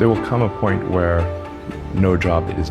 There will come a point where no job is.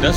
10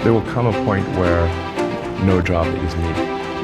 There will come a point where no job is needed.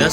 10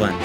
1,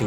2,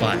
5,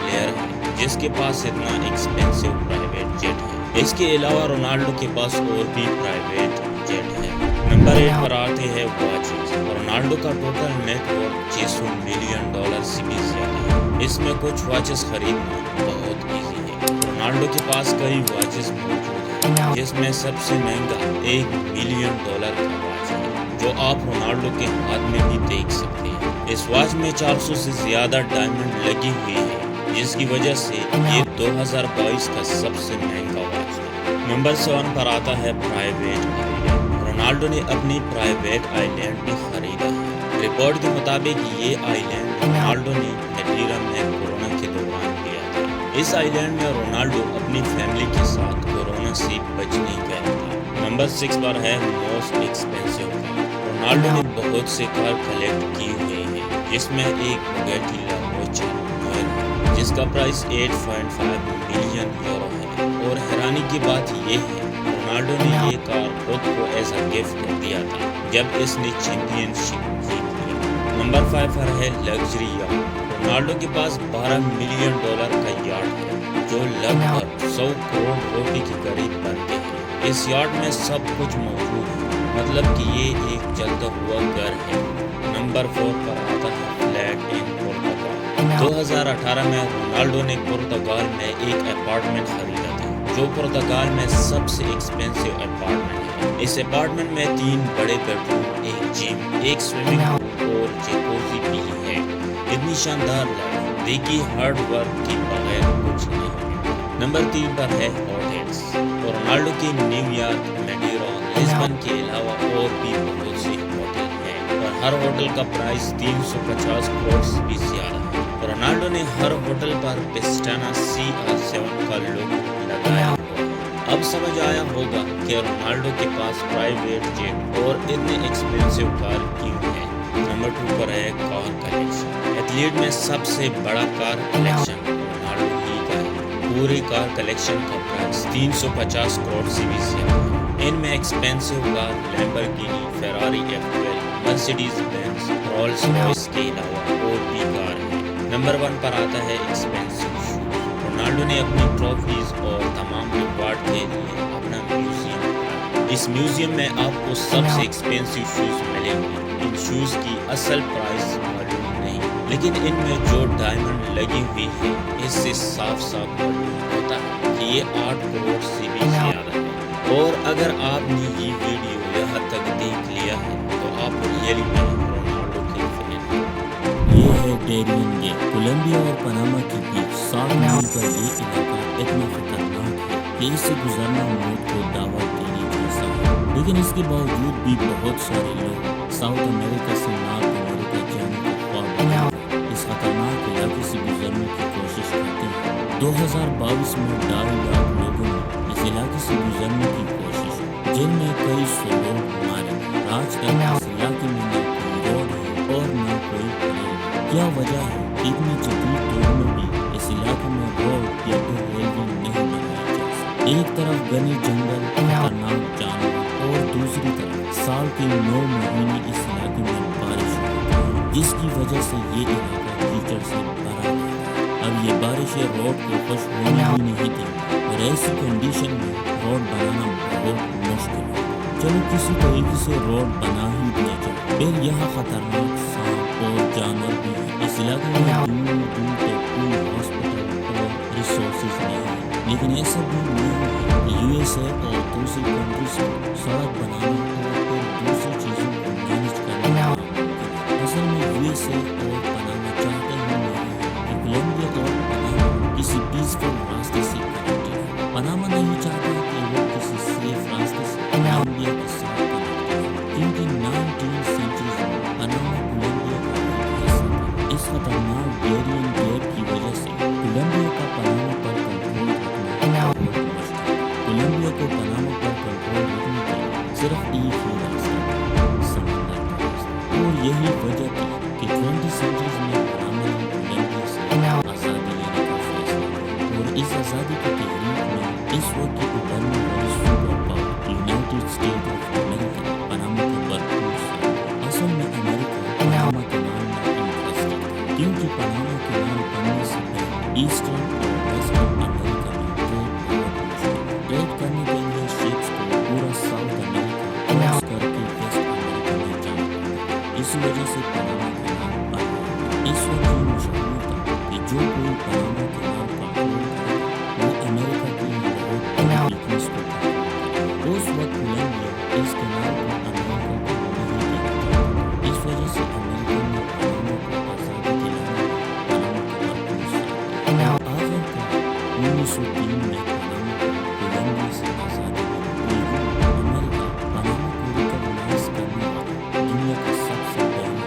player ہے جس کے پاس اتنا expensive private jet ہے۔ اس کے علاوہ Ronaldo کے پاس اور بھی پرائیویٹ جیٹ ہے۔ نمبر 8 پر آتے ہیں واچز۔ رونالڈو کا ٹوٹل نیٹ ورتھ $600 ملین سے بھی زیادہ ہے۔ اس میں کچھ واچز خریدنا بہت ایزی ہے۔ رونالڈو کے پاس کئی واچز موجود ہیں جس میں سب سے مہنگا $1 ملین کا واچ ہے جو آپ رونالڈو کے ہاتھ میں بھی دیکھ سکتے ہیں۔ اس واچ میں 400 سے زیادہ ڈائمنڈ لگی ہوئی ہے جس کی وجہ سے یہ 2022 کا سب سے مہنگا واچ ہے۔ نمبر 7 پر آتا ہے پرائیویٹ آئی لینڈ۔ رونالڈو نے اپنی پرائیویٹ آئی لینڈ بھی خریدا ہے۔ رپورٹ کے مطابق یہ آئی لینڈ رونالڈو نے میڈیرا میں کورونا کے دوران لیا تھا۔ اس آئی لینڈ میں رونالڈو اپنی فیملی کے ساتھ کورونا سے بچنے گیا تھا۔ نمبر 6 پر ہے موسٹ ایکسپینسو کار۔ رونالڈو نے بہت سے کار کلیکٹ کی ہوئی ہیں جس میں ایک بوگیٹی لاروچا نوئر ہے جس کا پرائس 8.5 ملین یورو ہے، اور حیرانی کی بات یہ ہے رونالڈو نے یہ کار خود کو ایز اے گفٹ دیا تھا جب اس نے چیمپئن شپ جیت لیا۔ نمبر 5 پر ہے لگژری یاٹ۔ رونالڈو کے پاس $12 ملین کا یاٹ ہے جو لگ بھگ 100 کروڑ روپے کے قریب بنتے ہیں۔ اس یاٹ میں سب کچھ موجود ہے، مطلب کہ یہ ایک چلتا ہوا گھر ہے۔ نمبر 4 پر آتا ہے فلیٹ ان پرتگال۔ 2018 میں رونالڈو نے پرتگال میں ایک اپارٹمنٹ خریدا تھا جو پرتگال میں سب سے ایکسپینسو اپارٹمنٹ ہے۔ اس اپارٹمنٹ میں 3 بڑے بیڈ روم، ایک جم، ایک سوئمنگ پول اور جیکوزی بھی ہے۔ اتنی شاندار لائف دیکھی ہارڈ ورک کے بغیر کچھ نہیں ہے۔ نمبر 3 پر ہے ہوٹلز۔ رونالڈو کے نیو یارک، میڈیرا، لسبن کے علاوہ اور بھی بہت سے ہوٹل ہیں اور ہر ہوٹل کا پرائس 350 کروڑ سے بھی زیادہ ہے۔ رونالڈو نے ہر ہوٹل پر پیسٹانا CR7 کا لوگو لگایا ہوا۔ اب سمجھ آیا ہوگا کہ رونالڈو کے پاس پرائیویٹ جیٹ اور اتنے ایکسپینسو کار کیوں ہے۔ نمبر 2 پر ہے کار کلیکشن۔ ایتھلیٹ میں سب سے بڑا کار کلیکشن رونالڈو ہی کا ہے۔ پورے کار کلیکشن کا پرائس 350 کروڑ سے بھی زیادہ ہے۔ ان میں expensive car Lamborghini, Ferrari F12، Mercedes Benz, Rolls Royce کے علاوہ اور بھی کار ہیں۔ نمبر 1 پر آتا ہے ایکسپینسو شوز۔ رونالڈو نے اپنی ٹرافیز اور تمام ریکارڈ کے لیے اپنا میوزیم بنایا۔ اس میوزیم میں آپ کو سب سے ایکسپینسو شوز ملیں گے۔ ان شوز کی اصل پرائس معلوم نہیں، لیکن ان میں جو ڈائمنڈ لگی ہوئی ہے اس سے صاف صاف معلوم ہوتا ہے کہ یہ 8 کروڑ سے بھی زیادہ ہے۔ اور اگر آپ نے یہ ویڈیو یہاں تک دیکھ لیا ہے تو آپ ریئلی میں رونالڈو کے فین ہیں۔ یہ ہے ڈیرین گے۔ کولمبیا اور پاناما کے بیچ 60 میل کا یہ علاقہ اتنا خطرناک ہے کہ اس سے گزرنا موت کو دعوت دینے جیسا ہے، لیکن اس کے باوجود بھی بہت سارے لوگ ساؤتھ امریکہ سے نارتھ امریکہ جانے کا خواب دیکھتے ہیں۔ اس خطرناک علاقے سے گزرنے کی کوشش کرتے ہیں۔ 2022 میں 2.5 لاکھ لوگوں نے اس علاقے سے گزرنے کی کوشش کی، جن میں کئی 100 لوگ مارے گئے۔ آج تک اس علاقے میں نہ کوئی روڈ ہے اور نہ کوئی ریل۔ کیا وجہ ہے کہ اتنی جدید دور میں بھی اس علاقے میں روڈ یا تو ریلوے نہیں بنائی جا سکتی؟ ایک طرف گھنے جنگل، خطرناک جانور اور دوسری طرف سال کے 9 مہینے اس علاقے میں بارش ہوتی ہے، جس کی وجہ سے یہ علاقہ کیچڑ سے بھرا رہتا ہے۔ اب یہ بارشیں روڈ کو خوش ہونے ہی نہیں دیں اور ایسی کنڈیشن میں روڈ بنانا بہت مشکل ہے۔ چلو کسی طریقے سے روڈ بنا ہی دیا جائے۔ پھر یہاں خطرناک سانپ اور جانور بھی ہیں۔ اس علاقے میں دور دور تک کوئی ہاسپٹل اور ریسورسز نہیں ہیں، لیکن ایسا بھی نہیں ہے کہ USA اور دوسری کنٹریز کو سڑک بنانا اور پھر دوسری چیزوں کو مینیج کرنا ناممکن ہے۔ اصل میں USA اور پاناما چاہتے ہی نہیں کہ کولمبیا اور پاناما کسی پیسفل راستے سے کنیکٹڈ ہو۔ پاناما نہیں چاہتا کہ وہ کسی سیف راستے سے کولمبیا کے ساتھ کنیکٹ ہو، کیونکہ 19 سینچریز میں پاناما کولمبیا کا ایک حصہ تھا۔ اس خطرناک ڈیرین گیپ کی وجہ سے کولمبیا کا پاناما پر کنٹرول رکھنا بہت مشکل ہے۔ کولمبیا کو پاناما پر کنٹرول رکھنے کے لیے صرف ایک ہی راستہ ہے، سمندر کا راستہ۔ اور یہی وجہ تھی کہ 20 پاناما کینال بننے سے پہلے ایسٹرن اور ویسٹرن امریکہ میں ٹریڈ کرنے کے لیے شپس کو پورا ساؤتھ امریکہ کراس کر کے ویسٹ امریکہ میں جانا پڑتا، اس وجہ سے پاناما کینال بن گیا۔ اس وقت یہ مشہور تھا کہ جو کوئی پاناما کینال کنٹرول کرے وہ امریکہ کی بہت بڑی ویکنس کو کنٹرول کرے۔ اس وقت کولمبیا اس کینال کو امریکہ کو نہیں دینا چاہتا، اس وجہ سے امریکہ نے پاناما کو آزادی دلانے میں پاناما کینال کو ساتھ دیا۔ آخرکار 1903 میں پاناما کو کولمبیا سے آزادی ملی، لیکن امریکہ پاناما کو ریکگنائز کرنے والا دنیا کا سب سے پہلا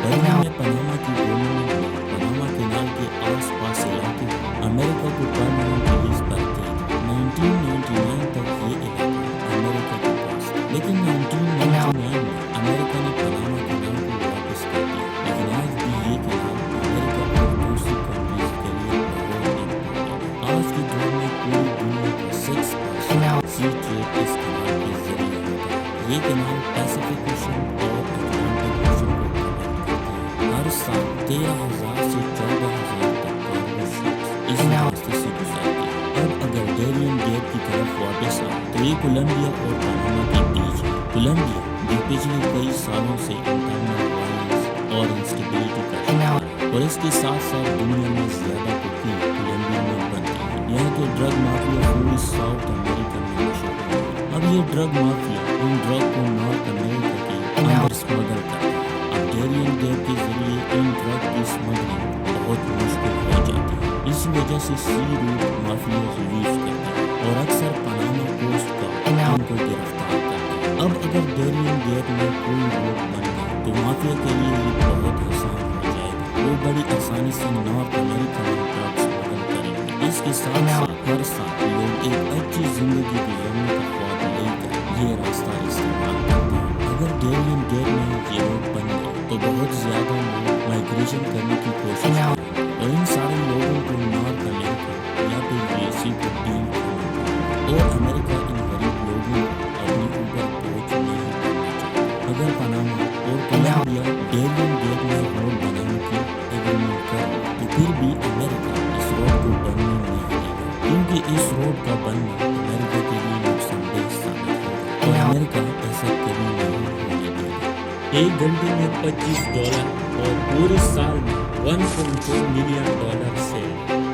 برما میں پاناما کی گورنمنٹ نے پاناما کینال کے آس پاس علاقے امریکہ کو پرماننٹ ریلیز پر دے دی۔ 1999 تک یہ علاقہ امریکہ کے پاس تھا، لیکن 1999 میں امریکہ نے پاناما کینال کو واپس کر دیا، لیکن آج بھی یہ کینال امریکہ اور دوسری کنٹریز کے لیے بہت امپورٹنٹ ہے۔ آج کے دور میں پوری دنیا کا 6% سی ٹریڈ اس کینال کے ذریعے ہوتا ہے۔ یہ کینال پیسیفک اوشن اور اٹلانٹک اوشن کو کنیکٹ کرتا ہے۔ ہر سال 13,000 سے 14,000 تک کارگو شپس اس راستے سے گزرتی ہیں۔ اب اگر ڈیرین گیٹ کی طرف واپس آئے تو یہ کولمبیا اور پاناما کے بیچ ہے۔ کولمبیا جو پچھلے کئی سالوں سے انٹرنل وائلنس اور انسٹیبلٹی کا شکار ہے، اور اس کے ساتھ ساتھ دنیا میں زیادہ کوکین کولمبیا میں بنتی ہے۔ یہاں کے ڈرگ مافیا پوری ساؤتھ امریکہ میں مشہور ہے۔ اب یہ ڈرگ مافیا ان ڈرگ کو نارتھ امریکہ کے اندر اسمگل کرتا ہے۔ اب ڈیرین گیٹ کے ذریعے ان ڈرگ کی اسمگلنگ بہت مشکل ہو جاتی ہے، اس وجہ سے سی روٹ مافیاز یوز کرتے ہیں اور اکثر پاناما کوسٹ کا ان کو گرفتار کرتے ہیں۔ اب اگر ڈیرین گیٹ میں کوئی روڈ بن گئی تو مافیا کے لیے یہ بہت آسان ہو جائے گا، وہ بڑی آسانی سے نارتھ امریکہ میں ڈرگ اسمگل کریں گے۔ اس کے ساتھ ساتھ ہر سال لوگ ایک اچھی زندگی گزارنے کا خواب لے کر یہ راستہ استعمال کرتے ہیں۔ اگر ڈیرین گیٹ میں یہ روڈ بن گئی تو بہت زیادہ لوگ مائیگریشن کرنے کی کوشش کریں گے، اور ان سارے لوگوں کو نارتھ امریکہ یا پھر USA کو ڈیل کرنا پڑے، اور امریکہ ان غریب لوگوں کو اپنے اوپر بوجھ نہیں کرنا چاہتا۔ اگر پاناما اور کولمبیا ڈیرین گیٹ میں روڈ بنانے کی ایگریمنٹ کرے تو پھر بھی امریکہ اس روڈ کو بننے نہیں دے گا، کیونکہ اس روڈ کا بننا امریکہ کے لیے نقصان دہ ثابت ہوگا، اور امریکہ ایسا کبھی نہیں ہونے دے گا۔ ایک گھنٹے میں $25 اور پورے سال میں $1.2 ملین سے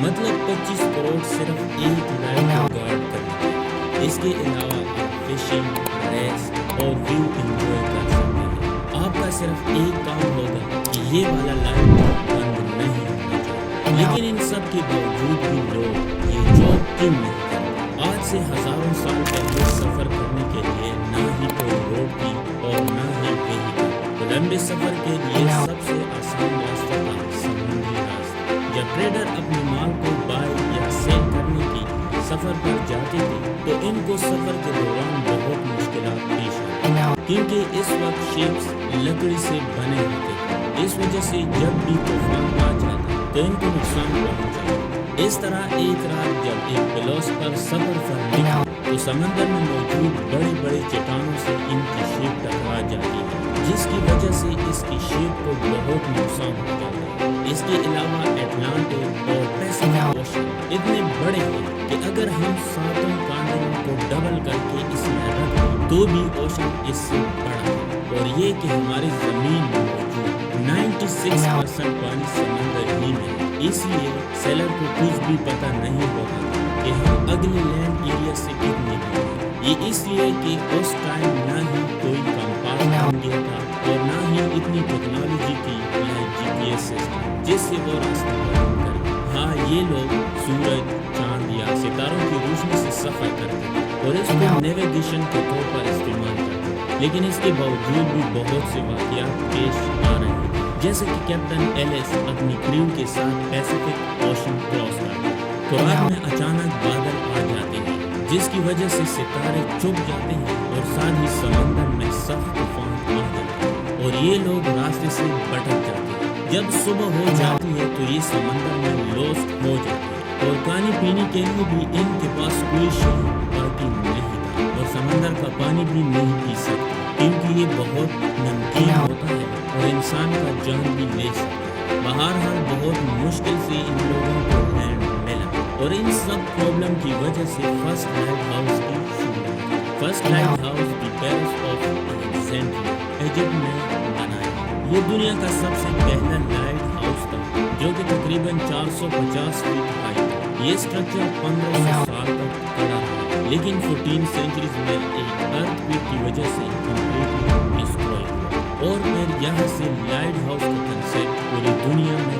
مطلب 25 کروڑ صرف ایک لائف گارڈ کرنے ہیں۔ اس کے علاوہ آپ فشنگ، ریس اور ویو انجوائے کر سکتے ہیں۔ آپ کا صرف ایک کام ہوگا کہ یہ والا لائف گارڈ بند نہیں ہونا چاہیے، لیکن ان سب کے باوجود بھی لوگ یہ جاب کیوں نہیں کرتے؟ آج سے ہزاروں سال پہلے سفر کرنے کے لیے نہ ہی کوئی روڈ تھی اور نہ ہی وہیکل۔ لمبے سفر کے لیے سب سے آسان راستہ تھا سمندری راستہ۔ جب ٹریڈر اپنے مال کو بائی یا سیل کرنے کی سفر پر جاتے تھے تو ان کو سفر کے دوران بہت مشکلات پیش آتی، کیونکہ اس وقت شپس لکڑی سے بنے ہوتے تھے، اس وجہ سے جب بھی طوفان آ جاتا تو ان کو نقصان پہنچا۔ اس طرح ایک رات جب ایک بلوس پر سفر پر نکلا تو سمندر میں موجود بڑے بڑے چٹانوں سے ان کی شپ ٹکرا جاتی ہے، جس کی وجہ سے اس کی شپ کو بہت نقصان ہو جاتا ہے۔ اس کے علاوہ اٹلانٹک اور پیسیفک اوشن اتنے بڑے ہیں کہ اگر ہم ساتوں کانٹیننٹ کو ڈبل کر کے اس میں رکھ دیں تو بھی اوشن اس سے بڑا ہے، اور یہ کہ ہماری زمین میں موجود 96% پانی سمندر ہی میں ہے۔ اس لیے سیلر کو کچھ بھی پتہ نہیں ہوتا کہ ہم اگلے لینڈ ایریا سے کتنے دور ہیں۔ یہ اس لیے کہ اس ٹائم نہ ہی کوئی کمپاس بن گیا تھا اور نہ ہی اتنی ٹیکنالوجی تھی یا GPS سسٹم جس سے وہ راستہ معلوم کرے۔ ہاں، یہ لوگ سورج، چاند یا ستاروں کی روشنی سے سفر کرتے تھے اور اس کو نیویگیشن کے طور پر استعمال کرتے تھے، لیکن اس کے باوجود بھی بہت سے واقعات پیش آ رہے ہیں، جیسے کہ کیپٹن ایلس اپنی کریو کے ساتھ پیسیفک اوشن کراس کرتے ہیں تو رات میں اچانک بادل آ جاتے ہیں جس کی وجہ سے ستارے چھپ جاتے ہیں اور ساتھ ہی سمندر میں سخت طوفان آ جاتا ہے اور یہ لوگ راستے سے بھٹک جاتے ہیں۔ جب صبح ہو جاتی ہے تو یہ سمندر میں لوسٹ ہو جاتے ہیں اور پانی پینے کے لیے بھی ان کے پاس کوئی شے باقی نہیں تھا، اور سمندر کا پانی بھی نہیں پی سکتے کیونکہ یہ بہت نمکین ہوتا ہے اور انسان کا جان بھی لے سکتا ہے۔ بہرحال بہت مشکل سے ان لوگوں کو لینڈ ملا اور ان سب پرابلم کی وجہ سے فرسٹ لائٹ ہاؤس کی شروع ہوئی۔ First light house the Paris of Alexandria Egypt میں بنایا۔ یہ دنیا کا سب سے پہلا لائٹ ہاؤس تھا جو کہ تقریباً 450 فٹ ہائی تھا۔ یہ اسٹرکچر 1500 سال تک کھڑا رہا، لیکن 14 سینچریز میں ایک ارتھ کویک کی وجہ سے کمپلیٹلی ڈسٹروائے ہوا اور پھر یہاں سے لائٹ ہاؤس کا کنسیپٹ پوری دنیا میں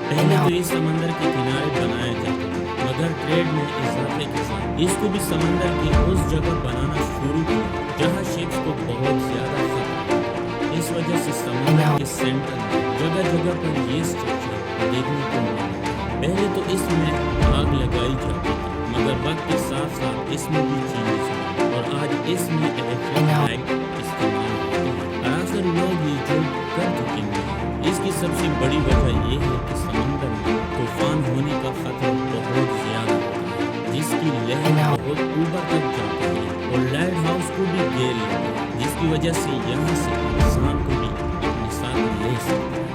پہلے تو یہ سمندر کے کنارے بنایا جاتا تھا، مگر ٹریڈ میں اضافے کے ساتھ اس کو بھی سمندر کے اس جگہ بنانا شروع کیا جہاں شپس کو بہت زیادہ خطرہ تھا۔ اس وجہ سے سمندر کے سینٹر میں جگہ جگہ پر یہ اسٹرکچر دیکھنے کو ملا۔ پہلے تو اس میں آگ لگائی جاتی تھی، مگر وقت کے ساتھ ساتھ اس میں بھی چینجز ہوئے اور آج اس میں الیکٹرک لائٹ استعمال ہوتی ہے۔ اکثر لوگ یہ جو کر چکے ہیں، اس کی سب سے بڑی وجہ یہ ہے کہ سمندر میں طوفان ہونے کا خطرہ بہت زیادہ ہوتا ہے، جس کی لہر بہت اوپر تک جاتی ہے اور لائٹ ہاؤس کو بھی گھیر لیتی ہے، جس کی وجہ سے یہاں سے انسان کو بھی اپنے ساتھ لے سکتا ہے۔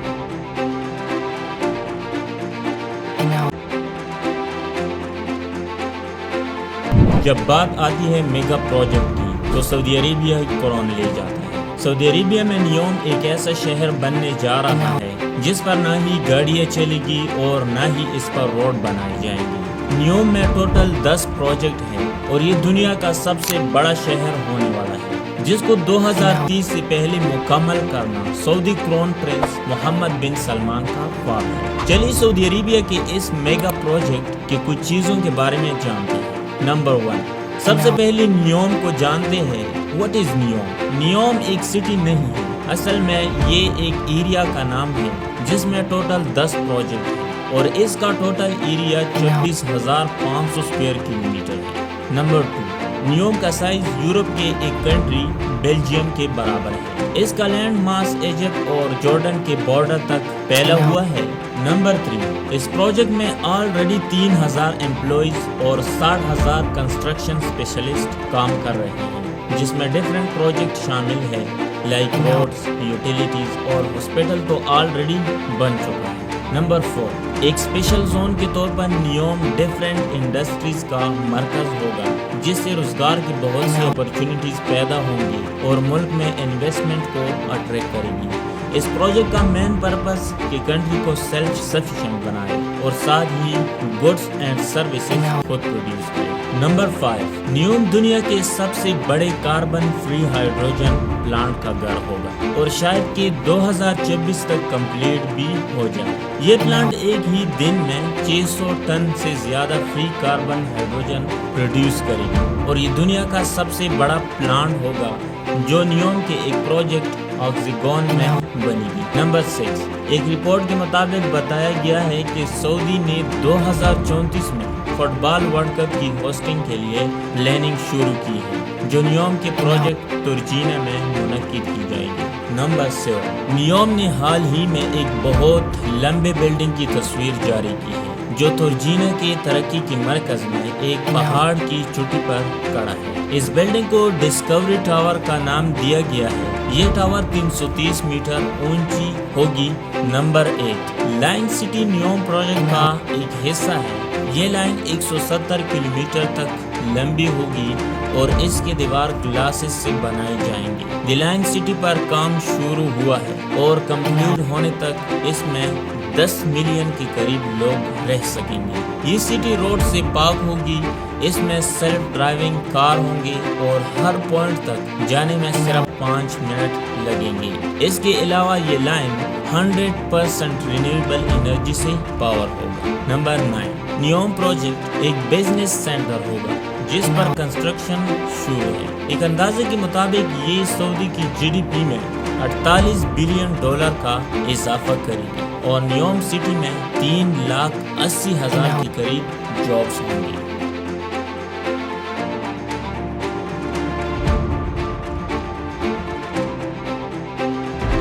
جب بات آتی ہے میگا پروجیکٹ کی تو سعودی عربیہ کون لے جاتا ہے۔ سعودی عربیہ میں نیوم ایک ایسا شہر بننے جا رہا ہے جس پر نہ ہی گاڑیاں چلے گی اور نہ ہی اس پر روڈ بنائی جائیں گی۔ نیوم میں ٹوٹل 10 پروجیکٹ ہیں اور یہ دنیا کا سب سے بڑا شہر ہونے والا ہے، جس کو 2030 سے پہلے مکمل کرنا سعودی کرون پرنس محمد بن سلمان کا خواب ہے۔ چلیے سعودی عربیہ کے اس میگا پروجیکٹ کے کچھ چیزوں کے بارے میں جانتے ہیں۔ نمبر 1، سب سے پہلے نیوم کو جانتے ہیں۔ What is نیوم؟ نیوم ایک سٹی نہیں ہے، اصل میں یہ ایک ایریا کا نام ہے جس میں ٹوٹل 10 پروجیکٹ ہیں اور اس کا ٹوٹل ایریا 26,500 اسکوائر کلومیٹر ہے۔ نمبر 2، نیوم کا سائز یورپ کے ایک کنٹری بیلجیم کے برابر ہے۔ اس کا لینڈ ماس ایجپٹ اور جارڈن کے بارڈر تک پھیلا ہوا ہے۔ نمبر 3، اس پروجیکٹ میں آلریڈی 3,000 امپلائیز اور 60,000 کنسٹرکشن اسپیشلسٹ کام کر رہے ہیں، جس میں ڈیفرنٹ پروجیکٹ شامل ہیں لائک روڈز، یوٹیلیٹیز اور ہاسپٹل تو آلریڈی بن چکا ہے۔ نمبر 4، ایک اسپیشل زون کے طور پر نیوم ڈیفرنٹ انڈسٹریز کا مرکز ہوگا، جس سے روزگار کی بہت سی اپرچونٹیز پیدا ہوں گی اور ملک میں انویسٹمنٹ کو اٹریکٹ کرے گی۔ اس پروجیکٹ کا مین پرپس کہ کنٹری کو سیلف سفیشینٹ بنائے اور ساتھ ہی گڈس اینڈ سروسز خود پروڈیوس کرے۔ نمبر 5، نیوم دنیا کے سب سے بڑے کاربن فری ہائیڈروجن پلانٹ کا گھر ہوگا اور شاید کہ 2026 تک کمپلیٹ بھی ہو جائے۔ یہ پلانٹ ایک ہی دن میں 600 ٹن سے زیادہ فری کاربن ہائیڈروجن پروڈیوس کرے گی اور یہ دنیا کا سب سے بڑا پلانٹ ہوگا جو نیوم کے ایک پروجیکٹ آکسیگون میں بنی گی۔ نمبر 6، ایک رپورٹ کے مطابق بتایا گیا ہے کہ سعودی نے 2034 میں فٹ بال ورلڈ کپ کی ہوسٹنگ کے لیے پلاننگ شروع کی ہے، جو نیوم کے پروجیکٹ ترجینا میں منعقد کی جائے گی۔ نمبر 7، نیوم نے حال ہی میں ایک بہت لمبے بلڈنگ کی تصویر جاری کی ہے جو ترجینا کے ترقی کے مرکز میں ایک پہاڑ کی چوٹی پر کھڑا ہے۔ اس بلڈنگ کو ڈسکوری ٹاور کا نام دیا گیا ہے۔ یہ ٹاور 330 میٹر اونچی ہوگی۔ نمبر 8، لائن سٹی نیوم پروجیکٹ کا ایک حصہ ہے۔ یہ لائن 170 کلومیٹر تک لمبی ہوگی اور اس کے دیوار گلاسز سے بنائے جائیں گے۔ دی لائن سٹی پر کام شروع ہوا ہے اور کمپلیٹ ہونے تک اس میں 10 ملین کے قریب لوگ رہ سکیں گے۔ یہ سٹی روڈ سے پاک ہوگی، اس میں سیلف ڈرائیونگ کار ہوں گے اور ہر پوائنٹ تک جانے میں صرف 5 منٹ لگیں گے۔ اس کے علاوہ یہ لائن 100% رینیویبل انرجی سے پاور ہوگا۔ نمبر 9، نیوم پروجیکٹ ایک بزنس سینٹر ہوگا جس پر کنسٹرکشن شروع ہے۔ ایک اندازے کے مطابق یہ سعودی کی GDP میں 48 بلین ڈالر کا اضافہ کرے گی اور نیوم سٹی میں 3,80,000 کے قریب جابس ہوں گی۔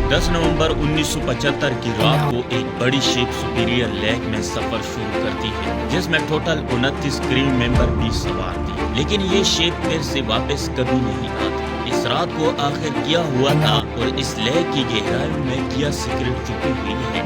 10 نومبر 1975 کی رات کو ایک بڑی شپ سپیریئر لیک میں سفر شروع کرتی ہے جس میں ٹوٹل 29 کرو ممبر بھی سوار تھے، لیکن یہ شپ پھر سے واپس کبھی نہیں آتی۔ اس رات کو آخر کیا ہوا تھا اور اس لیک کی گہرائی میں کیا سیکرٹ چھپی ہوئی ہے۔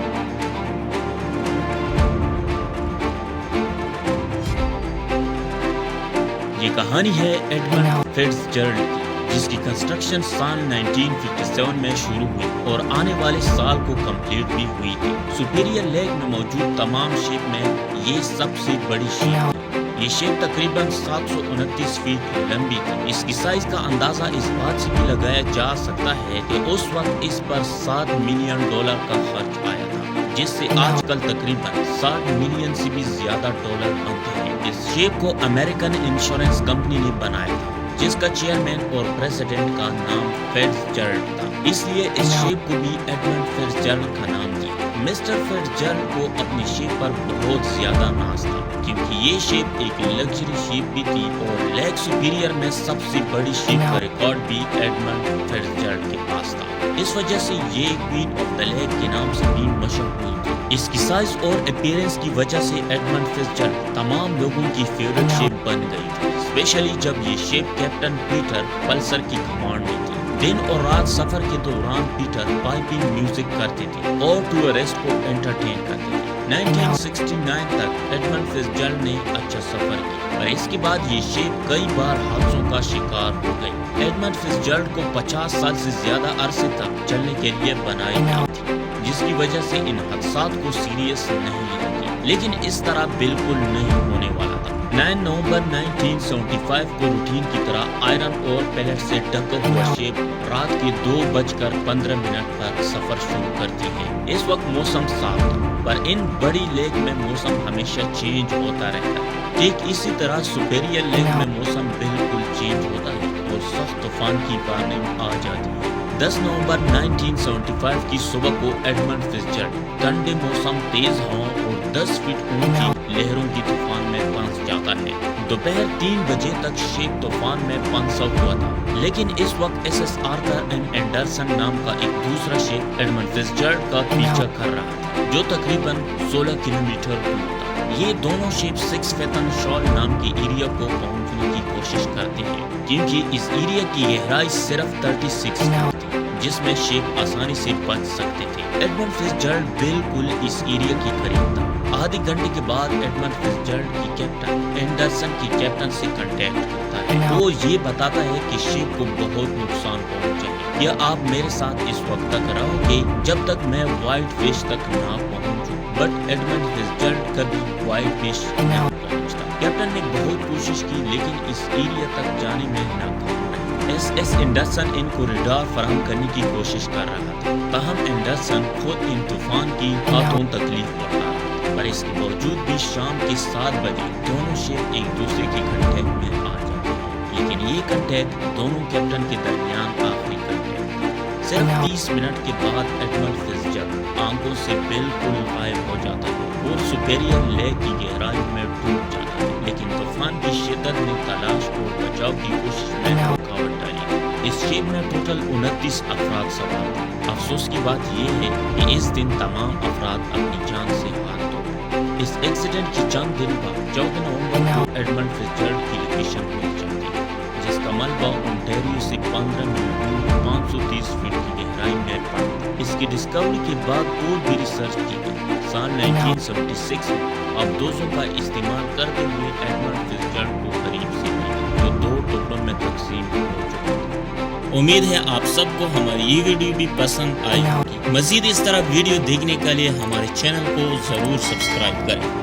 کہانی ہے ایڈمنڈ فیٹزجرلڈ کی، جس کی کنسٹرکشن سال 1957 میں شروع ہوئی اور آنے والے سال کو کمپلیٹ بھی ہوئی تھی۔ سپیریئر لیک میں موجود تمام شپ میں یہ سب سے بڑی شپ تھی۔ یہ شپ تقریباً 729 فیٹ لمبی تھی۔ اس کی سائز کا اندازہ اس بات سے بھی لگایا جا سکتا ہے کہ اس وقت اس پر $7 ملین کا خرچ آیا تھا، جس سے آج کل تقریباً $60 ملین سے بھی زیادہ ڈالر بنتے ہیں۔ اس شپ کو امریکن انشورنس کمپنی نے بنایا تھا، جس کا چیئرمین اور پریزیڈنٹ کا نام فیٹزجرلڈ تھا، اس لیے اس شپ کو بھی ایڈمنڈ فیٹزجرلڈ کا نام دیا۔ مسٹر فیٹزجرلڈ کو اپنی شپ پر بہت زیادہ ناز تھا، کیونکہ یہ شپ ایک لگژری شپ بھی تھی اور لیک سپیریئر میں سب سے بڑی شپ کا ریکارڈ بھی ایڈمنڈ فیٹزجرلڈ کے پاس تھا۔ اس وجہ سے یہ کوئین آف دا لیک کے نام سے بھی مشہور تھی۔ اس کی سائز اور اپیرنس کی وجہ سے ایڈمنڈ فیٹزجرلڈ تمام لوگوں کی فیوریٹ شپ بن گئی تھی، اسپیشلی جب یہ شپ کیپٹن پیٹر پلسر کی کمانڈ میں تھی۔ دن اور رات سفر کے دوران پیٹر پائپنگ میوزک کرتے تھے اور ٹورسٹ کو انٹرٹین کرتے تھے۔ 1969 تک ایڈمنڈ فیٹزجرلڈ نے اچھا سفر کیا، اور اس کے بعد یہ شپ کئی بار حادثوں کا شکار ہو گئی۔ ایڈمنڈ فیٹزجرلڈ کو 50 سال سے زیادہ عرصے تک چلنے کے لیے بنائی گئی تھی، جس کی وجہ سے ان حادثات کو سیریس نہیں لیا گیا، لیکن اس طرح بالکل نہیں ہونے والا تھا۔ 9 نومبر 1975 کو روٹین کی طرح آئرن اور پیلٹ سے ڈھکا ہوا شپ رات کے 2:15 پر سفر شروع کرتی ہے۔ اس وقت موسم صاف تھا، پر ان بڑی لیک میں موسم ہمیشہ چینج ہوتا رہتا ہے۔ ٹھیک اسی طرح سپیریئر لیک میں موسم بالکل چینج ہوتا ہے اور سخت طوفان کی وارننگ آ جاتی ہے۔ 10 نومبر 1975 کی صبح کو ایڈمنڈ فیٹزجرلڈ ٹھنڈے موسم، تیز ہواؤں اور 10 فٹ اونچی لہروں کی طوفان میں پھنس جاتا ہے۔ دوپہر 3 بجے تک شپ طوفان میں پھنسا ہوا تھا، لیکن اس وقت S S Arthur M Anderson نام کا ایک دوسرا شپ ایڈمنڈ فیٹزجرلڈ کا پیچھا کر رہا تھا، جو تقریباً 16 کلومیٹر دور تھا۔ یہ دونوں شپ 6 فیتھم شال نام کے ایریا کو پہنچنے کی کوشش کرتے ہیں، کیونکہ اس ایریا کی گہرائی صرف 36 فٹ تھی، جس میں شپ آسانی سے بچ سکتے تھے۔ ایڈمنڈ فیٹزجرلڈ بالکل اس ایریا کی قریب تھا۔ آدھے گھنٹے کے بعد ایڈمنڈ فیٹزجرلڈ کی کیپٹن اینڈرسن کی کیپٹن سے کنٹیکٹ کرتا ہے۔ وہ یہ بتاتا ہے کہ شپ کو بہت نقصان پہنچا ہے۔ کیا آپ میرے ساتھ اس وقت تک رہو گے جب تک میں وائٹ فش تک نہ پہنچوں؟ بٹ ایڈمنڈ فیٹزجرلڈ کبھی وائٹ فش نہیں پہنچتا۔ کیپٹن نے بہت کوشش کی، لیکن اس ایریا تک جانے میں ناکام رہے۔ ایس اینڈرسن ان کو ریڈار فراہم کرنے کی کوشش کر رہا تھا، تاہم اینڈرسن خود ان طوفان کی ہاتھوں تکلیف اٹھا رہا تھا، پر اس کے باوجود بھی شام کے 7 بجے دونوں شپ ایک دوسرے کی کنٹیکٹ میں آ جاتے ہیں، لیکن یہ کنٹیکٹ دونوں کیپٹن کے درمیان آخری کنٹیکٹ تھا۔ صرف 30 منٹ کے بعد ایڈمنڈ فیٹزجرلڈ آنکھوں سے بالکل غائب ہو جاتا ہے اور سپیریئر لیک کی گہرائی میں ڈوب جاتا ہے، لیکن طوفان کی شدت نے تلاش اور بچاؤ کی کوشش میں رکاوٹ ڈالی۔ اس شپ میں ٹوٹل 29 افراد سوار تھے۔ افسوس کی بات یہ ہے کہ اس دن تمام افراد اپنی جان سے ہاتھ دھو گئے۔ اس ایکسیڈنٹ کی چند دن بعد 14 نومبر کو ایڈمنڈ فیٹزجرلڈ کی لوکیشن مل جاتی ہے، جس کا ملبہ اونٹیریو سے 15 میل دور 530 فٹ کی گہرائی میں پڑتا ہے۔ اس کی ڈسکوری کے بعد اور بھی ریسرچ کی گئی۔ سال 1976 میں ابدوزوں کا استعمال کرتے ہوئے ایڈمنڈ فیٹزجرلڈ کو قریب سے ملا، جو 2 ٹکڑوں میں تقسیم ہو چکا تھا۔ امید ہے آپ سب کو ہماری یہ ویڈیو بھی پسند آئی ہوگی۔ مزید اس طرح ویڈیو دیکھنے کے لیے ہمارے چینل کو ضرور سبسکرائب کریں۔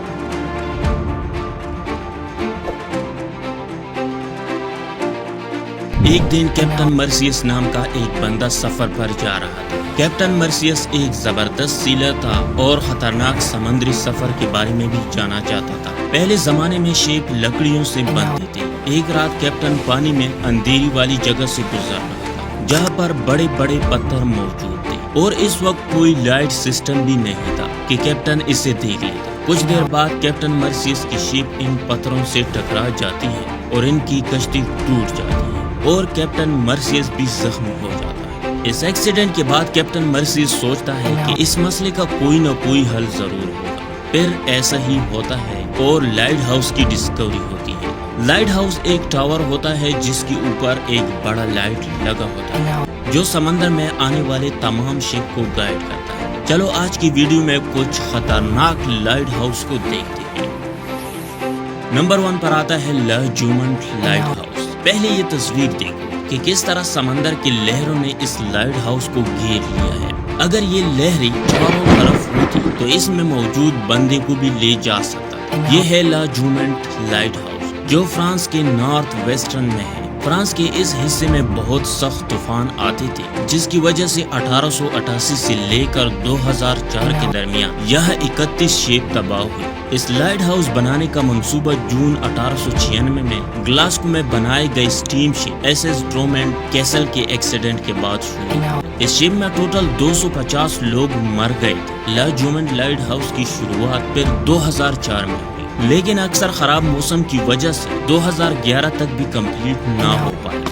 ایک دن کیپٹن مرسیس نام کا ایک بندہ سفر پر جا رہا تھا۔ کیپٹن مرسیس ایک زبردست سیلر تھا اور خطرناک سمندری سفر کے بارے میں بھی جانا چاہتا تھا۔ پہلے زمانے میں شپ لکڑیوں سے بنتے تھے۔ ایک رات کیپٹن پانی میں اندھیری والی جگہ سے گزر رہا تھا، جہاں پر بڑے بڑے پتھر موجود تھے، اور اس وقت کوئی لائٹ سسٹم بھی نہیں تھا کہ کیپٹن اسے دیکھ لیتا۔ کچھ دیر بعد کیپٹن مرسیس کی شپ ان پتھروں سے ٹکرا جاتی ہے اور ان کی کشتی ٹوٹ جاتی ہے، اور کیپٹن مرسیس بھی زخمی ہو جاتا ہے۔ اس ایکسیڈنٹ کے بعد کیپٹن مرسیس سوچتا ہے کہ اس مسئلے کا کوئی نہ کوئی حل ضرور ہوگا۔ پھر ایسا ہی ہوتا ہے اور لائٹ ہاؤس کی ڈسکوری ہوتی ہے۔ لائٹ ہاؤس ایک ٹاور ہوتا ہے جس کے اوپر ایک بڑا لائٹ لگا ہوتا ہے، جو سمندر میں آنے والے تمام شپ کو گائیڈ کرتا ہے۔ چلو آج کی ویڈیو میں کچھ خطرناک لائٹ ہاؤس کو دیکھتے ہیں۔ نمبر 1 پر آتا ہے لا جومنٹ لائٹ ہاؤس. پہلے یہ تصویر دیکھو کہ کس طرح سمندر کی لہروں نے اس لائٹ ہاؤس کو گھیر لیا ہے. اگر یہ لہریں چاروں طرف ہوتی تو اس میں موجود بندے کو بھی لے جا سکتا. یہ ہے لا جومنٹ لائٹ ہاؤس جو فرانس کے نارتھ ویسٹرن میں ہے. فرانس کے اس حصے میں بہت سخت طوفان آتے تھے جس کی وجہ سے 1888 سے لے کر 2004 کے درمیان یہ 31 شپ تباہ ہوئی. اس لائٹ ہاؤس بنانے کا منصوبہ جون 1896 میں گلاسکو میں بنائے گئے اسٹیم شپ ایس ایس ٹرومینڈ کیسل کے ایکسیڈنٹ کے بعد شروع ہوئی. اس شپ میں ٹوٹل 250 لوگ مر گئے تھے. لا جومنٹ لائٹ ہاؤس کی شروعات پھر 2004 میں ہوئی لیکن اکثر خراب موسم کی وجہ سے 2011 تک بھی کمپلیٹ نہ ہو پائی.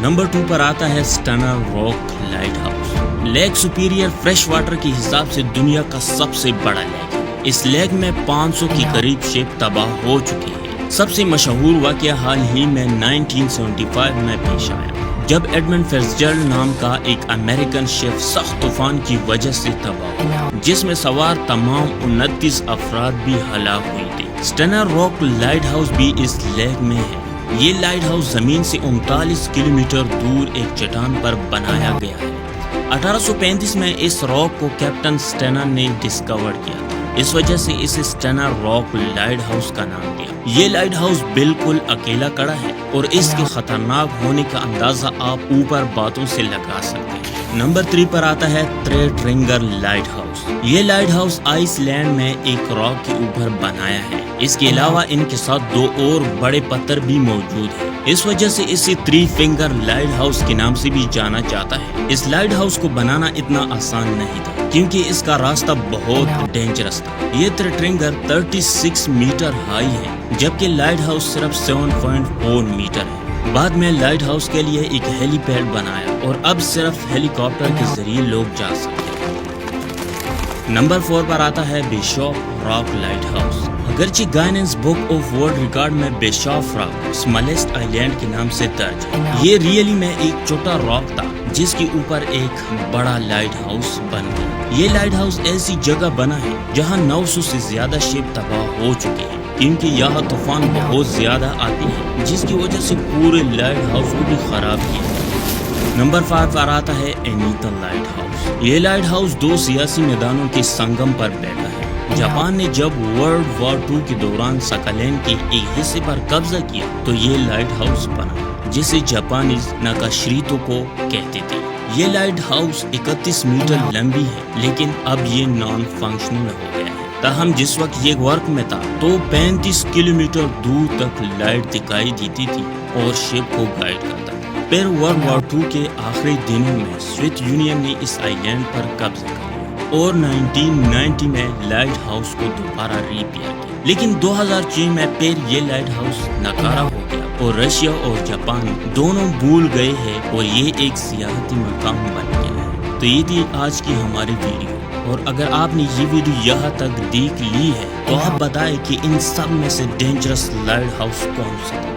نمبر 2 پر آتا ہے Stannard Rock Lighthouse. Lake Superior fresh water کے حساب سے دنیا کا سب سے بڑا لیک ہے. اس لیک میں 500 کے قریب شپ تباہ ہو چکے ہیں. سب سے مشہور واقعہ حال ہی میں 1975 میں پیش آیا جب ایڈمنڈ فیٹزجرلڈ نام کا ایک امریکن شپ سخت طوفان کی وجہ سے تباہ ہوا جس میں سوار تمام 29 افراد بھی ہلاک ہوئے تھے. سٹنر راک لائٹ ہاؤس بھی اس لیک میں ہے. یہ لائٹ ہاؤس زمین سے 39 کلومیٹر دور ایک چٹان پر بنایا گیا ہے. 1835 میں اس راک کو کیپٹن سٹنر نے ڈسکور کیا تھا. اس وجہ سے اسے سٹنر راک لائٹ ہاؤس کا نام دیا. یہ لائٹ ہاؤس بالکل اکیلا کڑا ہے اور اس کے خطرناک ہونے کا اندازہ آپ اوپر باتوں سے لگا سکتے ہیں. نمبر 3 پر آتا ہے تریٹرنگر لائٹ ہاؤس. یہ لائٹ ہاؤس آئس لینڈ میں ایک راک کے اوپر بنایا ہے. اس کے علاوہ ان کے ساتھ 2 اور بڑے پتھر بھی موجود ہیں. اس وجہ سے اسے 3 فنگر لائٹ ہاؤس کے نام سے بھی جانا جاتا ہے. اس لائٹ ہاؤس کو بنانا اتنا آسان نہیں تھا کیونکہ اس کا راستہ بہت ڈینجرس تھا. یہ تریٹرنگر 36 میٹر ہائی ہے جبکہ لائٹ ہاؤس صرف 7.4 میٹر ہے. بعد میں لائٹ ہاؤس کے لیے ایک ہیلی پیڈ بنایا اور اب صرف ہیلی کاپٹر کے ذریعے لوگ جا سکتے ہیں. نمبر 4 پر آتا ہے بیشاف راک لائٹ ہاؤس. اگرچہ گائننس بک آف ورلڈ ریکارڈ میں بیشاف راک اسمالسٹ آئی لینڈ کے نام سے درج ہے. یہ ریئلی میں ایک چھوٹا راک تھا جس کے اوپر ایک بڑا لائٹ ہاؤس بن گیا. یہ لائٹ ہاؤس ایسی جگہ بنا ہے جہاں 900 سے زیادہ شپ تباہ ہو چکے ہیں کیونکہ یہاں طوفان بہت زیادہ آتے ہیں جس کی وجہ سے پورے لائٹ ہاؤس کو بھی خراب کیا. نمبر 5 پر آتا ہے اینیتا لائٹ ہاؤس. یہ لائٹ ہاؤس 2 سیاسی میدانوں کے سنگم پر بیٹھا ہے. جاپان نے جب ورلڈ وار 2 کے دوران ساکالین کے ایک حصے پر قبضہ کیا تو یہ لائٹ ہاؤس بنا جسے جاپانیز ناکاشریتو کو کہتے تھے. یہ لائٹ ہاؤس 31 میٹر لمبی ہے لیکن اب یہ نان فنکشنل ہو گیا ہے. تاہم جس وقت یہ ورک میں تھا تو 35 کلومیٹر دور تک لائٹ دکھائی دیتی تھی اور شپ کو گائیڈ کرتا تھا. پھر ورلڈ وار 2 کے آخری دنوں میں سوویت یونین نے اس آئی لینڈ پر قبضہ کر لیا اور 1990 میں لائٹ ہاؤس کو دوبارہ ریپیئر کیا. لیکن 2006 میں پھر یہ لائٹ ہاؤس ناکارہ ہو گیا اور رشیا اور جاپان دونوں بھول گئے ہیں اور یہ ایک سیاحتی مقام بن گیا ہے. تو یہ تھی آج کی ہماری ویڈیو اور اگر آپ نے یہ ویڈیو یہاں تک دیکھ لی ہے تو آپ بتائیں کہ ان سب میں سے ڈینجرس لائٹ ہاؤس کون سا تھا.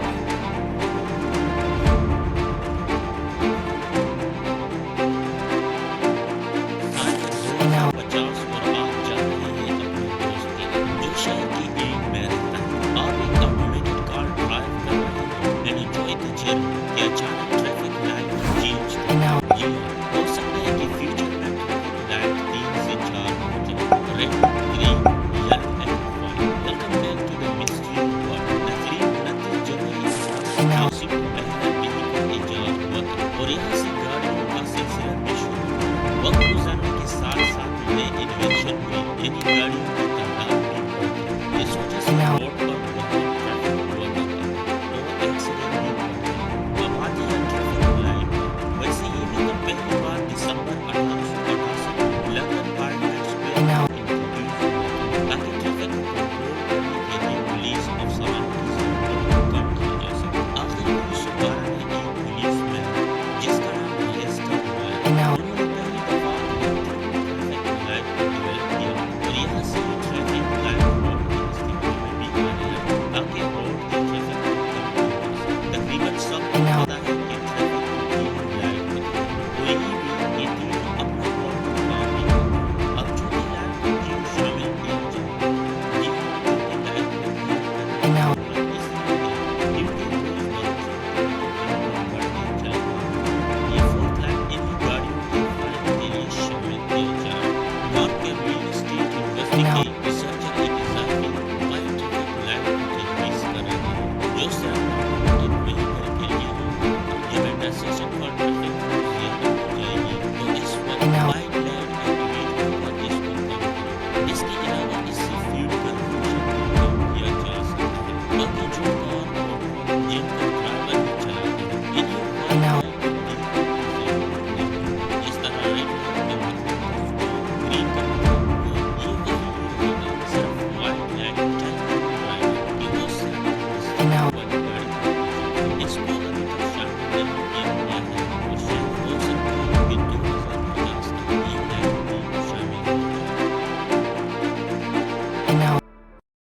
اس کی